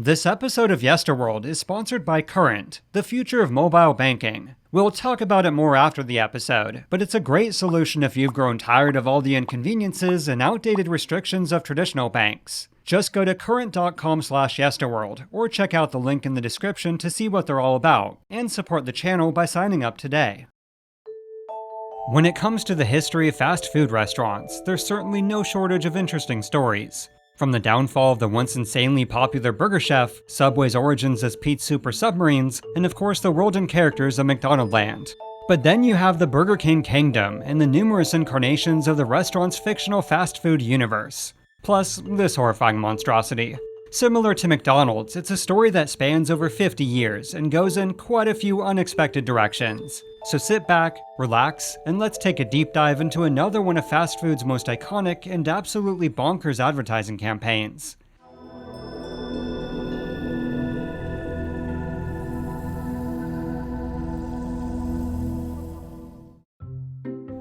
This episode of Yesterworld is sponsored by Current, the future of mobile banking. We'll talk about it more after the episode, but it's a great solution if you've grown tired of all the inconveniences and outdated restrictions of traditional banks. Just go to current.com/yesterworld or check out the link in the description to see what they're all about, and support the channel by signing up today. When it comes to the history of fast food restaurants, there's certainly no shortage of interesting stories. From the downfall of the once insanely popular Burger Chef, Subway's origins as Pete Super Submarines, and of course the world and characters of McDonaldland. But then you have the Burger King kingdom and the numerous incarnations of the restaurant's fictional fast food universe. Plus, this horrifying monstrosity. Similar to McDonald's, it's a story that spans over 50 years and goes in quite a few unexpected directions. So sit back, relax, and let's take a deep dive into another one of fast food's most iconic and absolutely bonkers advertising campaigns.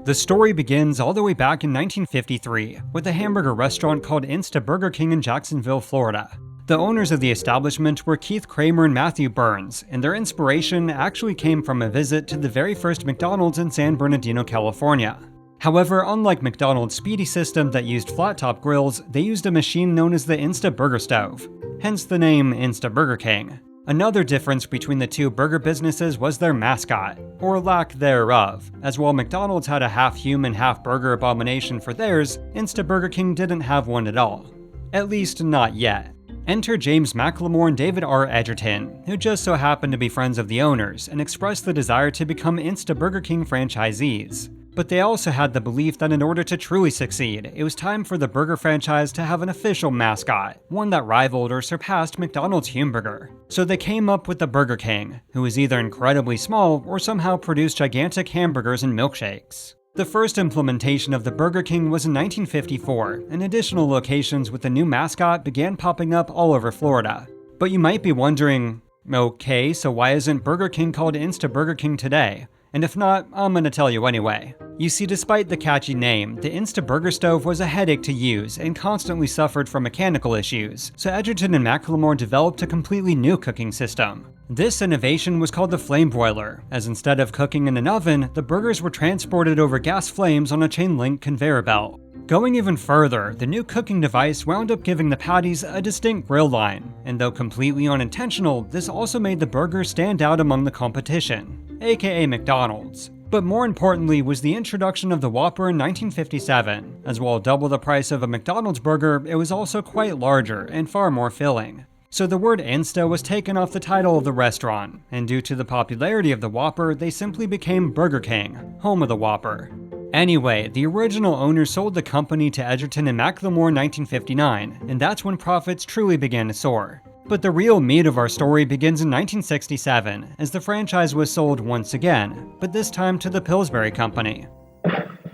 The story begins all the way back in 1953 with a hamburger restaurant called Insta Burger King in Jacksonville, Florida. The owners of the establishment were Keith Kramer and Matthew Burns, and their inspiration actually came from a visit to the very first McDonald's in San Bernardino, California. However, unlike McDonald's Speedy system that used flat-top grills, they used a machine known as the Insta Burger Stove, hence the name Insta Burger King. Another difference between the two burger businesses was their mascot, or lack thereof, as while McDonald's had a half-human, half-burger abomination for theirs, Insta Burger King didn't have one at all. At least not yet. Enter James McLamore and David R. Edgerton, who just so happened to be friends of the owners and expressed the desire to become Insta Burger King franchisees. But they also had the belief that in order to truly succeed, it was time for the burger franchise to have an official mascot, one that rivaled or surpassed McDonald's Humburger. So they came up with the Burger King, who was either incredibly small or somehow produced gigantic hamburgers and milkshakes. The first implementation of the Burger King was in 1954, and additional locations with the new mascot began popping up all over Florida. But you might be wondering, okay, so why isn't Burger King called Insta Burger King today? And if not, I'm gonna tell you anyway. You see, despite the catchy name, the Insta Burger Stove was a headache to use and constantly suffered from mechanical issues, so Edgerton and McLamore developed a completely new cooking system. This innovation was called the flame broiler, as instead of cooking in an oven, the burgers were transported over gas flames on a chain-link conveyor belt. Going even further, the new cooking device wound up giving the patties a distinct grill line, and though completely unintentional, this also made the burger stand out among the competition, aka McDonald's. But more importantly was the introduction of the Whopper in 1957, as while double the price of a McDonald's burger, it was also quite larger and far more filling. So the word Insta was taken off the title of the restaurant, and due to the popularity of the Whopper, they simply became Burger King, home of the Whopper. Anyway, the original owners sold the company to Edgerton and McLamore in 1959, and that's when profits truly began to soar. But the real meat of our story begins in 1967, as the franchise was sold once again, but this time to the Pillsbury Company.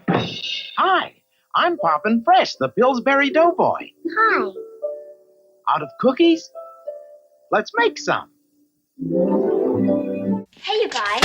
Hi, I'm Poppin' Fresh, the Pillsbury Doughboy. Hi. Out of cookies? Let's make some. Hey, you guys.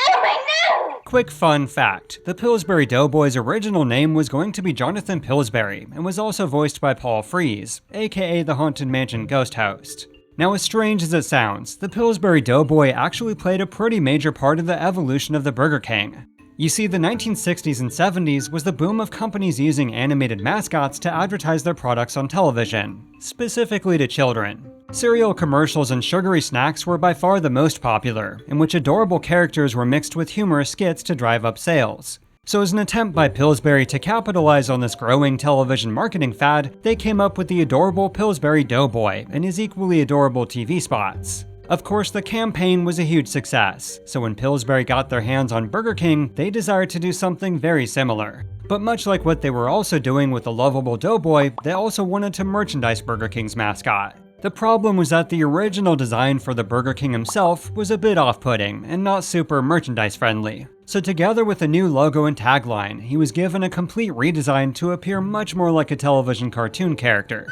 Oh, my nose! Quick fun fact, the Pillsbury Doughboy's original name was going to be Jonathan Pillsbury, and was also voiced by Paul Frees, aka the Haunted Mansion ghost host. Now, as strange as it sounds, the Pillsbury Doughboy actually played a pretty major part of the evolution of the Burger King. You see, the 1960s and 70s was the boom of companies using animated mascots to advertise their products on television, specifically to children. Cereal commercials and sugary snacks were by far the most popular, in which adorable characters were mixed with humorous skits to drive up sales. So as an attempt by Pillsbury to capitalize on this growing television marketing fad, they came up with the adorable Pillsbury Doughboy and his equally adorable TV spots. Of course, the campaign was a huge success, so when Pillsbury got their hands on Burger King, they desired to do something very similar. But much like what they were also doing with the lovable Doughboy, they also wanted to merchandise Burger King's mascot. The problem was that the original design for the Burger King himself was a bit off-putting and not super merchandise friendly. So together with a new logo and tagline, he was given a complete redesign to appear much more like a television cartoon character.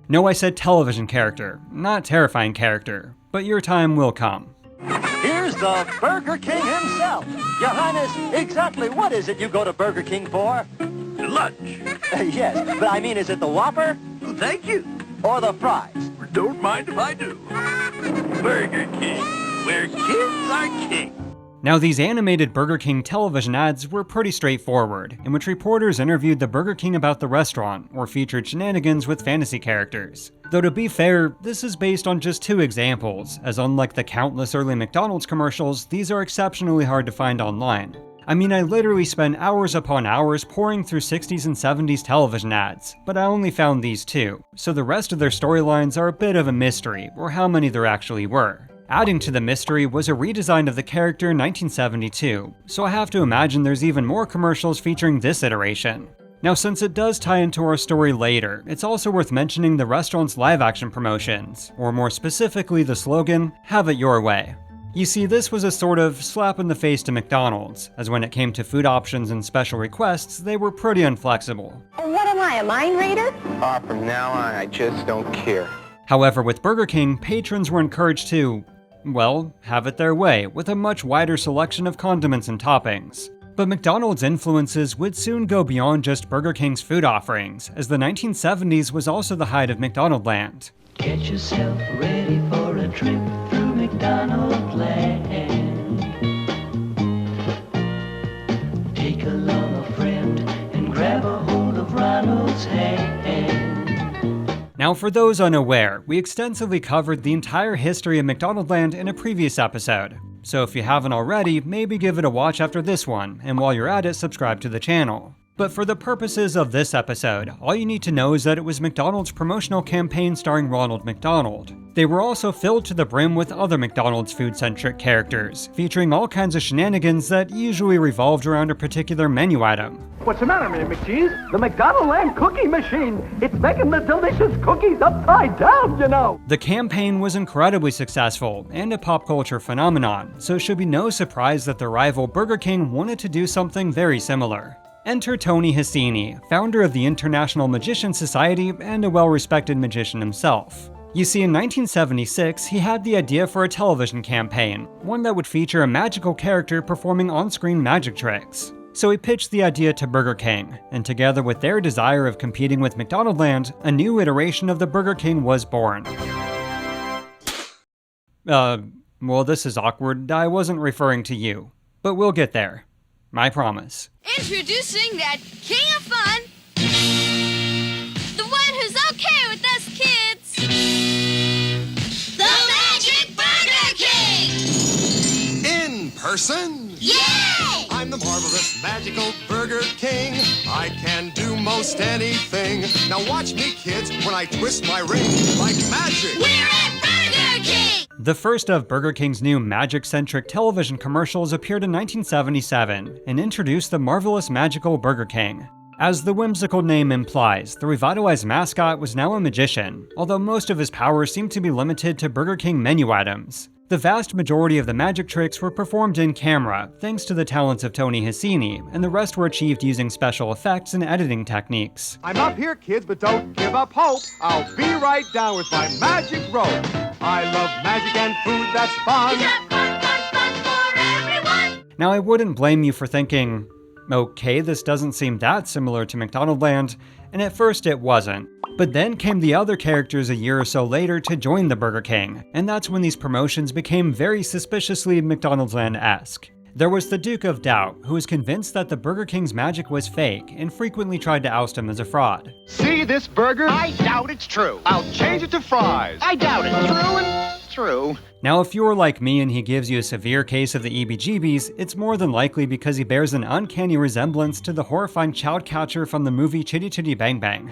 No, I said television character, not terrifying character, but your time will come. Here's the Burger King himself. Your Highness, exactly what is it you go to Burger King for? Lunch. Yes, but I mean, is it the Whopper? Thank you. Or the fries? Don't mind if I do. Burger King, where kids are king. Now, these animated Burger King television ads were pretty straightforward, in which reporters interviewed the Burger King about the restaurant, or featured shenanigans with fantasy characters. Though to be fair, this is based on just 2 examples, as unlike the countless early McDonald's commercials, these are exceptionally hard to find online. I mean, I literally spent hours upon hours pouring through 60s and 70s television ads, but I only found these 2, so the rest of their storylines are a bit of a mystery, or how many there actually were. Adding to the mystery was a redesign of the character in 1972, so I have to imagine there's even more commercials featuring this iteration. Now, since it does tie into our story later, it's also worth mentioning the restaurant's live-action promotions, or more specifically the slogan, "Have it your way." You see, this was a sort of slap in the face to McDonald's, as when it came to food options and special requests, they were pretty inflexible. What am I, a mind reader? From now on, I just don't care. However, with Burger King, patrons were encouraged to, well, have it their way, with a much wider selection of condiments and toppings. But McDonald's influences would soon go beyond just Burger King's food offerings, as the 1970s was also the height of McDonaldland. Get yourself ready for a trip through McDonaldland. Take along a friend and grab a hold of Ronald's hand. Now, for those unaware, we extensively covered the entire history of McDonaldland in a previous episode, so if you haven't already, maybe give it a watch after this one, and while you're at it, subscribe to the channel. But for the purposes of this episode, all you need to know is that it was McDonald's promotional campaign starring Ronald McDonald. They were also filled to the brim with other McDonald's food-centric characters, featuring all kinds of shenanigans that usually revolved around a particular menu item. What's the matter, Mr. McCheese? The McDonaldland cookie machine. It's making the delicious cookies upside down, you know. The campaign was incredibly successful and a pop culture phenomenon, so it should be no surprise that the rival Burger King wanted to do something very similar. Enter Tony Hissini, founder of the International Magician Society and a well-respected magician himself. You see, in 1976, he had the idea for a television campaign, one that would feature a magical character performing on-screen magic tricks. So he pitched the idea to Burger King, and together with their desire of competing with McDonaldland, a new iteration of the Burger King was born. Well, this is awkward. I wasn't referring to you, but we'll get there. I promise. Introducing that king of fun, the one who's okay with us kids, the Magic Burger King! In person? Yay! I'm the marvelous, magical Burger King. I can do most anything. Now watch me, kids, when I twist my ring like magic. We're at Burger King! The first of Burger King's new magic-centric television commercials appeared in 1977 and introduced the marvelous magical Burger King. As the whimsical name implies, the revitalized mascot was now a magician, although most of his powers seemed to be limited to Burger King menu items. The vast majority of the magic tricks were performed in camera, thanks to the talents of Tony Hissini, and the rest were achieved using special effects and editing techniques. I'm up here, kids, but don't give up hope. I'll be right down with my magic rope. I love magic and food that's fun. Fun for everyone! Now, I wouldn't blame you for thinking, okay, this doesn't seem that similar to McDonaldland, and at first it wasn't. But then came the other characters a year or so later to join the Burger King, and that's when these promotions became very suspiciously McDonaldland-esque. There was the Duke of Doubt, who was convinced that the Burger King's magic was fake and frequently tried to oust him as a fraud. See this burger? I doubt it's true. I'll change it to fries. I doubt it. True and true. Now, if you're like me and he gives you a severe case of the EBGBs, it's more than likely because he bears an uncanny resemblance to the horrifying child catcher from the movie Chitty Chitty Bang Bang.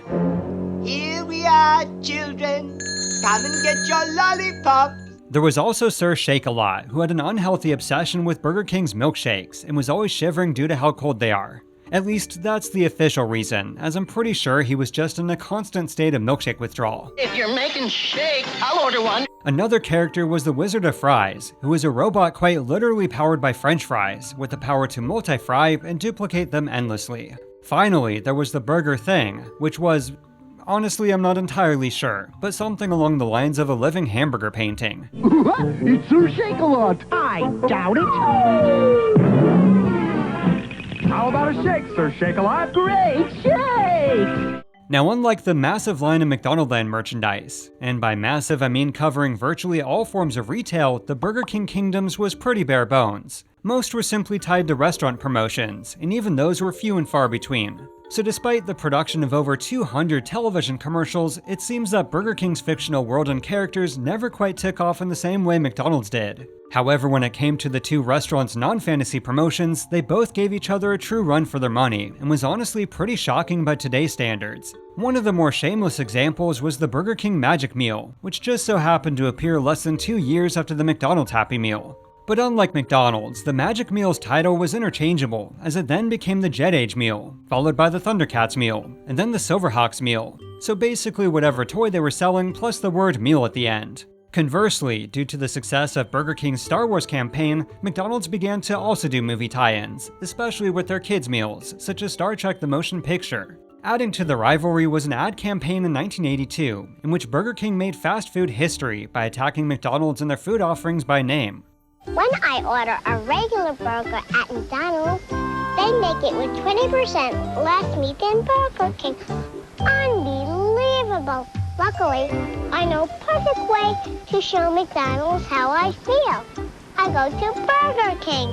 Here we are, children. Come and get your lollipop. There was also Sir Shake-a-Lot, who had an unhealthy obsession with Burger King's milkshakes and was always shivering due to how cold they are. At least, that's the official reason, as I'm pretty sure he was just in a constant state of milkshake withdrawal. If you're making shake, I'll order one. Another character was the Wizard of Fries, who was a robot quite literally powered by French fries, with the power to multi-fry and duplicate them endlessly. Finally, there was the Burger Thing, which was... honestly, I'm not entirely sure, but something along the lines of a living hamburger painting. It's Sir Shake-a-Lot. I doubt it. How about a shake, Sir Shake-a-Lot? Great shake! Now, unlike the massive line of McDonaldland merchandise, and by massive I mean covering virtually all forms of retail, the Burger King kingdoms was pretty bare bones. Most were simply tied to restaurant promotions, and even those were few and far between. So despite the production of over 200 television commercials, it seems that Burger King's fictional world and characters never quite took off in the same way McDonald's did. However, when it came to the two restaurants' non-fantasy promotions, they both gave each other a true run for their money, and was honestly pretty shocking by today's standards. One of the more shameless examples was the Burger King Magic Meal, which just so happened to appear less than 2 years after the McDonald's Happy Meal. But unlike McDonald's, the Magic Meal's title was interchangeable, as it then became the Jet Age Meal, followed by the Thundercats Meal, and then the Silverhawks Meal. So basically whatever toy they were selling plus the word meal at the end. Conversely, due to the success of Burger King's Star Wars campaign, McDonald's began to also do movie tie-ins, especially with their kids' meals, such as Star Trek: The Motion Picture. Adding to the rivalry was an ad campaign in 1982, in which Burger King made fast food history by attacking McDonald's and their food offerings by name. When I order a regular burger at McDonald's, they make it with 20% less meat than Burger King. Unbelievable. Luckily, I know a perfect way to show McDonald's how I feel. I go to Burger King.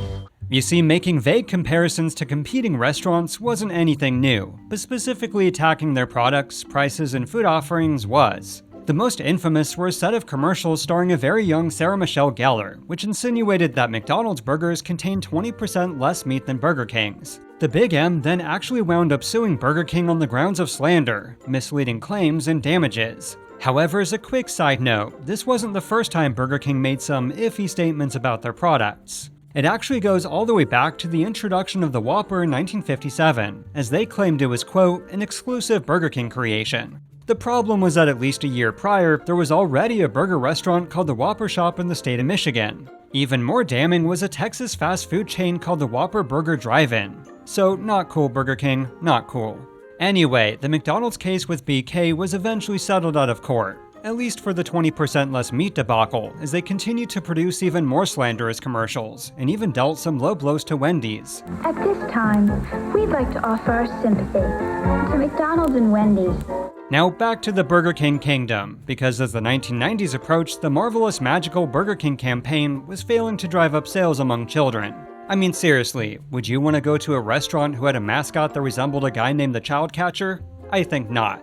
You see, making vague comparisons to competing restaurants wasn't anything new, but specifically attacking their products, prices, and food offerings was. The most infamous were a set of commercials starring a very young Sarah Michelle Gellar, which insinuated that McDonald's burgers contained 20% less meat than Burger King's. The Big M then actually wound up suing Burger King on the grounds of slander, misleading claims, and damages. However, as a quick side note, this wasn't the first time Burger King made some iffy statements about their products. It actually goes all the way back to the introduction of the Whopper in 1957, as they claimed it was, quote, an exclusive Burger King creation. The problem was that at least a year prior, there was already a burger restaurant called the Whopper Shop in the state of Michigan. Even more damning was a Texas fast food chain called the Whopper Burger Drive-In. So not cool, Burger King, not cool. Anyway, the McDonald's case with BK was eventually settled out of court, at least for the 20% less meat debacle, as they continued to produce even more slanderous commercials, and even dealt some low blows to Wendy's. At this time, we'd like to offer our sympathy to McDonald's and Wendy's. Now back to the Burger King kingdom, because as the 1990s approached, the marvelous magical Burger King campaign was failing to drive up sales among children. I mean seriously, would you want to go to a restaurant who had a mascot that resembled a guy named the Child Catcher? I think not.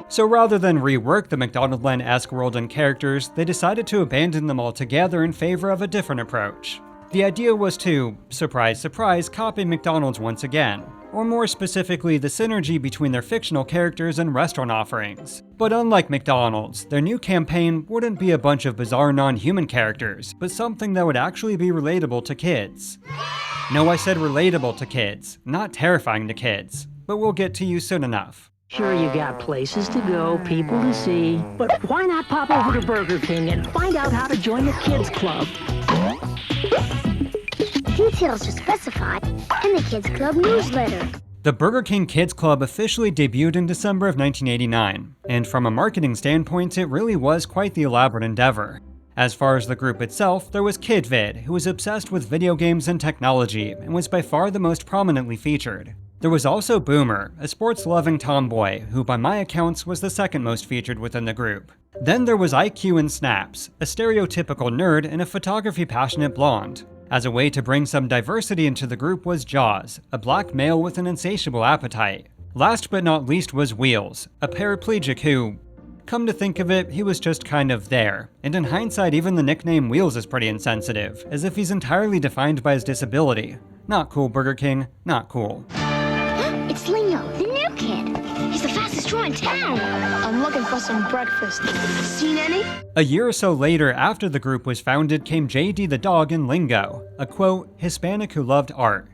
So rather than rework the McDonaldland-esque world and characters, they decided to abandon them altogether in favor of a different approach. The idea was to, surprise surprise, copy McDonald's once again, or more specifically the synergy between their fictional characters and restaurant offerings. But unlike McDonald's, their new campaign wouldn't be a bunch of bizarre non-human characters, but something that would actually be relatable to kids. No, I said relatable to kids, not terrifying to kids, but we'll get to you soon enough. Sure, you got places to go, people to see, but why not pop over to Burger King and find out how to join the kids club? Details are specified in the Kids Club newsletter. The Burger King Kids Club officially debuted in December of 1989, and from a marketing standpoint, it really was quite the elaborate endeavor. As far as the group itself, there was KidVid, who was obsessed with video games and technology, and was by far the most prominently featured. There was also Boomer, a sports-loving tomboy, who by my accounts was the second most featured within the group. Then there was IQ and Snaps, a stereotypical nerd and a photography-passionate blonde. As a way to bring some diversity into the group was Jaws, a black male with an insatiable appetite. Last but not least was Wheels, a paraplegic who, come to think of it, he was just kind of there. And in hindsight, even the nickname Wheels is pretty insensitive, as if he's entirely defined by his disability. Not cool, Burger King, not cool. It's Leo, the new kid. He's the fastest draw in town. I'm looking for some breakfast. Seen any? A year or so later, after the group was founded, came JD the dog and Lingo, a quote, Hispanic who loved art.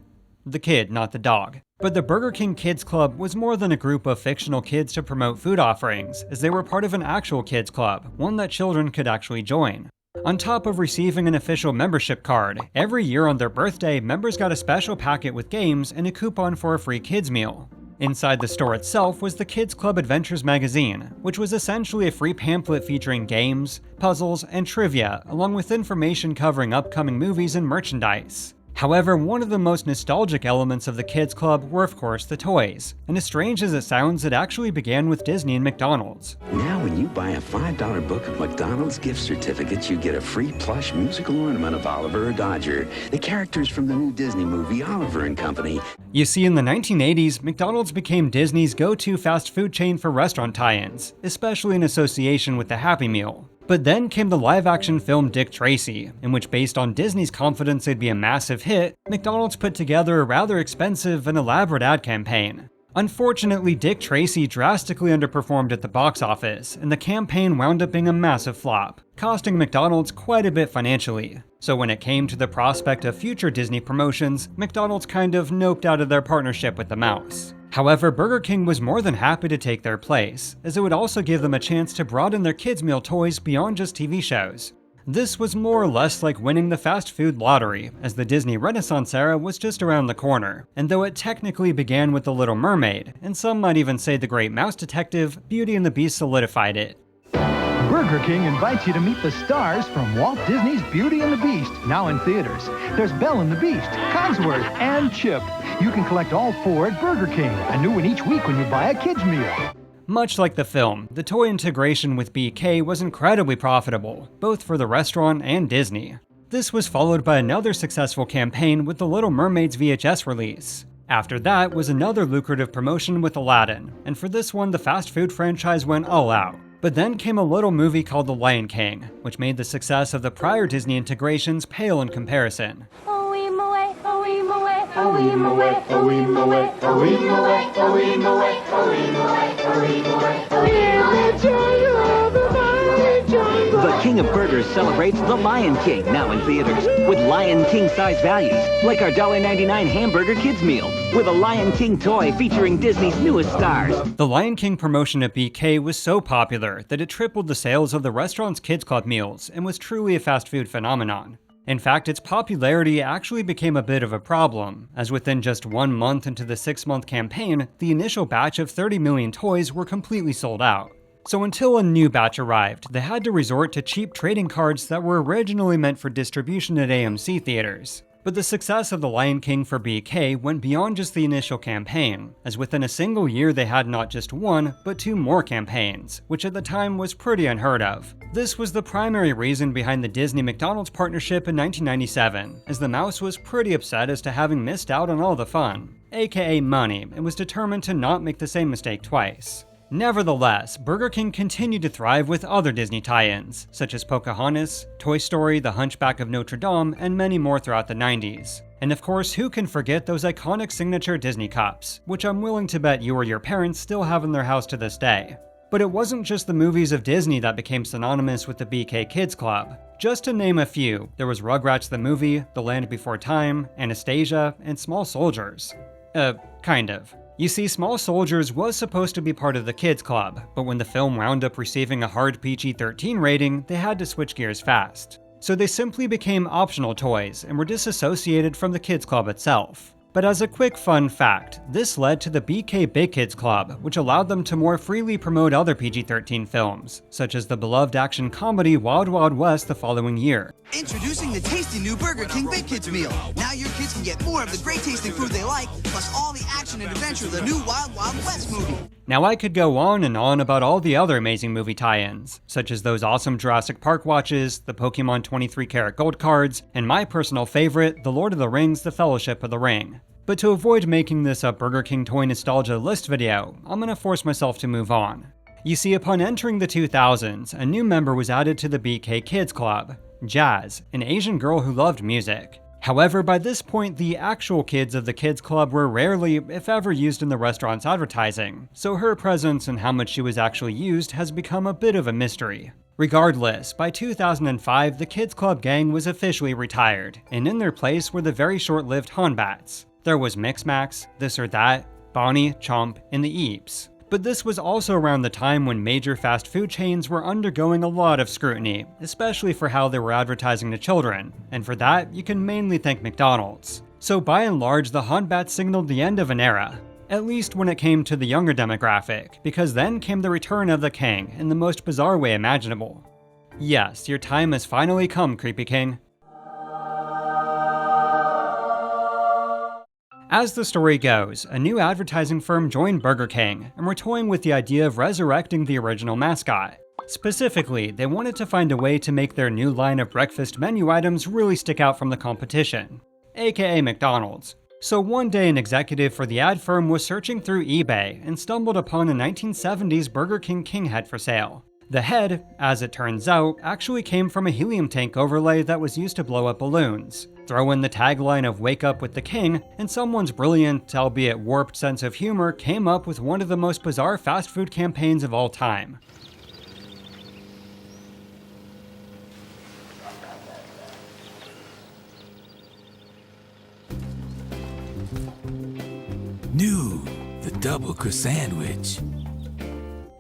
The kid, not the dog. But the Burger King Kids Club was more than a group of fictional kids to promote food offerings, as they were part of an actual kids club, one that children could actually join. On top of receiving an official membership card, every year on their birthday, members got a special packet with games and a coupon for a free kids meal. Inside the store itself was the Kids Club Adventures magazine, which was essentially a free pamphlet featuring games, puzzles, and trivia, along with information covering upcoming movies and merchandise. However, one of the most nostalgic elements of the Kids Club were of course the toys, and as strange as it sounds, it actually began with Disney and McDonald's. Now when you buy a $5 book of McDonald's gift certificates, you get a free plush musical ornament of Oliver or Dodger, the characters from the new Disney movie Oliver and Company. You see, in the 1980s, McDonald's became Disney's go-to fast food chain for restaurant tie-ins, especially in association with the Happy Meal. But then came the live-action film Dick Tracy, in which, based on Disney's confidence it'd be a massive hit, McDonald's put together a rather expensive and elaborate ad campaign. Unfortunately, Dick Tracy drastically underperformed at the box office, and the campaign wound up being a massive flop, costing McDonald's quite a bit financially. So when it came to the prospect of future Disney promotions, McDonald's kind of noped out of their partnership with the mouse. However, Burger King was more than happy to take their place, as it would also give them a chance to broaden their kids' meal toys beyond just TV shows. This was more or less like winning the fast food lottery, as the Disney Renaissance era was just around the corner, and though it technically began with The Little Mermaid, and some might even say The Great Mouse Detective, Beauty and the Beast solidified it. Burger King invites you to meet the stars from Walt Disney's Beauty and the Beast, now in theaters. There's Belle and the Beast, Cogsworth, and Chip. You can collect all 4 at Burger King, a new one each week when you buy a kid's meal. Much like the film, the toy integration with BK was incredibly profitable, both for the restaurant and Disney. This was followed by another successful campaign with The Little Mermaid's VHS release. After that was another lucrative promotion with Aladdin, and for this one the fast food franchise went all out. But then came a little movie called The Lion King, which made the success of the prior Disney integrations pale in comparison. The King of Burgers celebrates The Lion King, now in theaters, with Lion King-size values, like our $1.99 hamburger kids meal, with a Lion King toy featuring Disney's newest stars. The Lion King promotion at BK was so popular that it tripled the sales of the restaurant's Kids Club meals and was truly a fast food phenomenon. In fact, its popularity actually became a bit of a problem, as within just 1 month into the 6-month campaign, the initial batch of 30 million toys were completely sold out. So until a new batch arrived, they had to resort to cheap trading cards that were originally meant for distribution at AMC theaters. But the success of The Lion King for BK went beyond just the initial campaign, as within a single year they had not just 1, but 2 more campaigns, which at the time was pretty unheard of. This was the primary reason behind the Disney-McDonald's partnership in 1997, as the mouse was pretty upset as to having missed out on all the fun, aka money, and was determined to not make the same mistake twice. Nevertheless, Burger King continued to thrive with other Disney tie-ins, such as Pocahontas, Toy Story, The Hunchback of Notre Dame, and many more throughout the 90s. And of course, who can forget those iconic signature Disney cups, which I'm willing to bet you or your parents still have in their house to this day. But it wasn't just the movies of Disney that became synonymous with the BK Kids Club. Just to name a few, there was Rugrats the movie, The Land Before Time, Anastasia, and Small Soldiers. Kind of. You see, Small Soldiers was supposed to be part of the Kids Club, but when the film wound up receiving a hard PG-13 rating, they had to switch gears fast. So they simply became optional toys and were disassociated from the Kids Club itself. But as a quick fun fact, this led to the BK Big Kids Club, which allowed them to more freely promote other PG-13 films, such as the beloved action comedy Wild Wild West the following year. Introducing the tasty new Burger King Big Kids meal. Now your kids can get more of the great tasting food they like, plus all the action and adventure of the new Wild Wild West movie. Now I could go on and on about all the other amazing movie tie-ins, such as those awesome Jurassic Park watches, the Pokemon 23-karat gold cards, and my personal favorite, The Lord of the Rings, The Fellowship of the Ring. But to avoid making this a Burger King toy nostalgia list video, I'm gonna force myself to move on. You see, upon entering the 2000s, a new member was added to the BK Kids Club, Jazz, an Asian girl who loved music. However, by this point, the actual kids of the Kids Club were rarely, if ever, used in the restaurant's advertising, so her presence and how much she was actually used has become a bit of a mystery. Regardless, by 2005, the Kids Club gang was officially retired, and in their place were the very short-lived Honbats. There was Mix Max, This or That, Bonnie, Chomp, and the Eeps. But this was also around the time when major fast food chains were undergoing a lot of scrutiny, especially for how they were advertising to children, and for that, you can mainly thank McDonald's. So by and large, the Honbats signaled the end of an era, at least when it came to the younger demographic, because then came the return of the King in the most bizarre way imaginable. Yes, your time has finally come, Creepy King. As the story goes, a new advertising firm joined Burger King and were toying with the idea of resurrecting the original mascot. Specifically, they wanted to find a way to make their new line of breakfast menu items really stick out from the competition, aka McDonald's. So one day an executive for the ad firm was searching through eBay and stumbled upon a 1970s Burger King king head for sale. The head, as it turns out, actually came from a helium tank overlay that was used to blow up balloons. Throw in the tagline of "Wake Up with the King," and someone's brilliant, albeit warped sense of humor came up with one of the most bizarre fast food campaigns of all time. New, the double crust sandwich.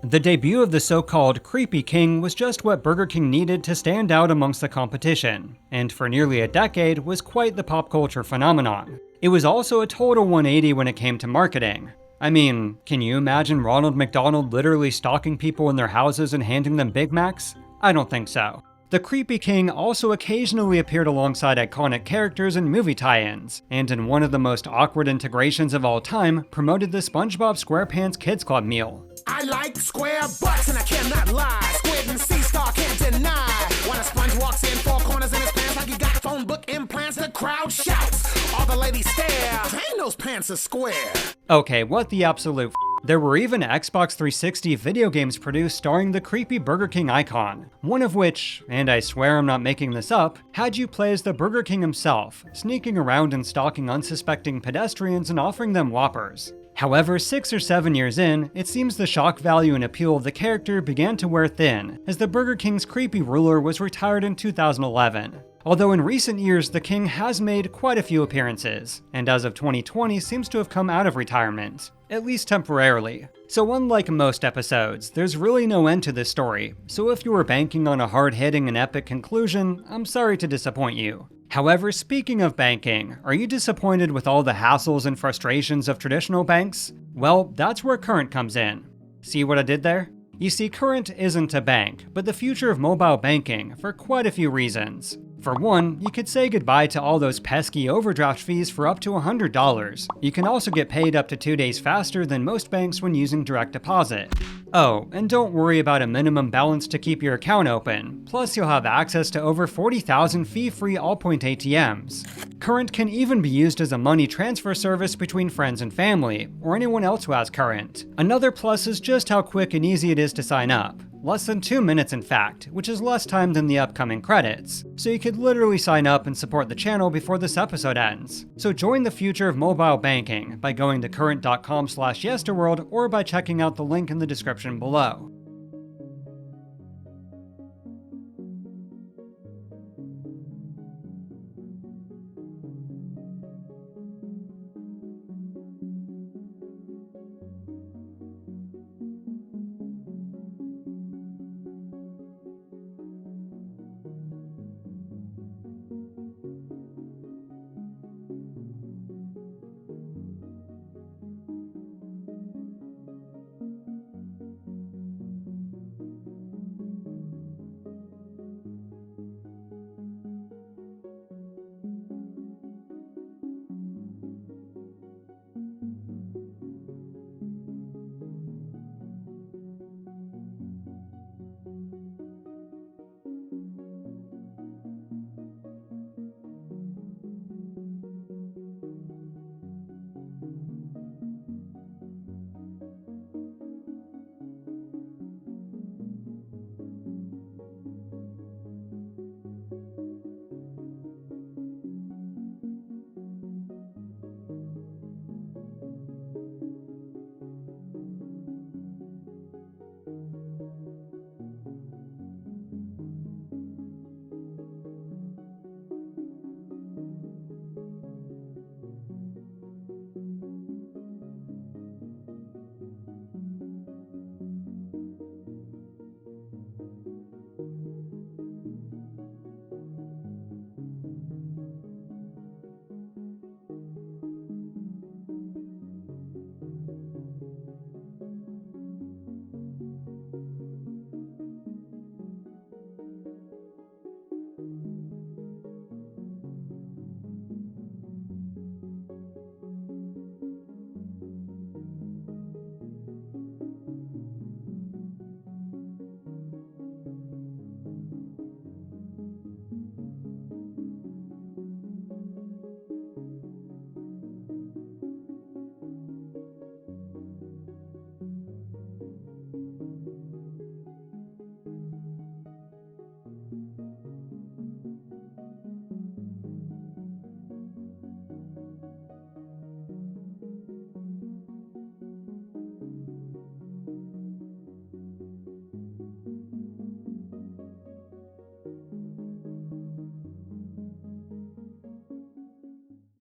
The debut of the so-called Creepy King was just what Burger King needed to stand out amongst the competition, and for nearly a decade was quite the pop culture phenomenon. It was also a total 180 when it came to marketing. I mean, can you imagine Ronald McDonald literally stalking people in their houses and handing them Big Macs? I don't think so. The Creepy King also occasionally appeared alongside iconic characters in movie tie-ins, and in one of the most awkward integrations of all time, promoted the SpongeBob SquarePants Kids Club meal. I like square butts and I cannot lie. Squid and sea star can't deny. When a sponge walks in, 4 corners in his pants like he got phone book implants, the crowd shouts. All the ladies stare. Dang, those pants are square. Okay, what the absolute There were even Xbox 360 video games produced starring the creepy Burger King icon, one of which, and I swear I'm not making this up, had you play as the Burger King himself, sneaking around and stalking unsuspecting pedestrians and offering them Whoppers. However, 6 or 7 years in, it seems the shock value and appeal of the character began to wear thin, as the Burger King's creepy ruler was retired in 2011. Although in recent years, the King has made quite a few appearances, and as of 2020 seems to have come out of retirement, at least temporarily. So unlike most episodes, there's really no end to this story, so if you were banking on a hard-hitting and epic conclusion, I'm sorry to disappoint you. However, speaking of banking, are you disappointed with all the hassles and frustrations of traditional banks? Well, that's where Current comes in. See what I did there? You see, Current isn't a bank, but the future of mobile banking for quite a few reasons. For one, you could say goodbye to all those pesky overdraft fees for up to $100. You can also get paid up to 2 days faster than most banks when using direct deposit. Oh, and don't worry about a minimum balance to keep your account open, plus you'll have access to over 40,000 fee-free Allpoint ATMs. Current can even be used as a money transfer service between friends and family, or anyone else who has Current. Another plus is just how quick and easy it is to sign up. Less than 2 minutes in fact, which is less time than the upcoming credits. So you could literally sign up and support the channel before this episode ends. So join the future of mobile banking by going to current.com/yesterworld or by checking out the link in the description below.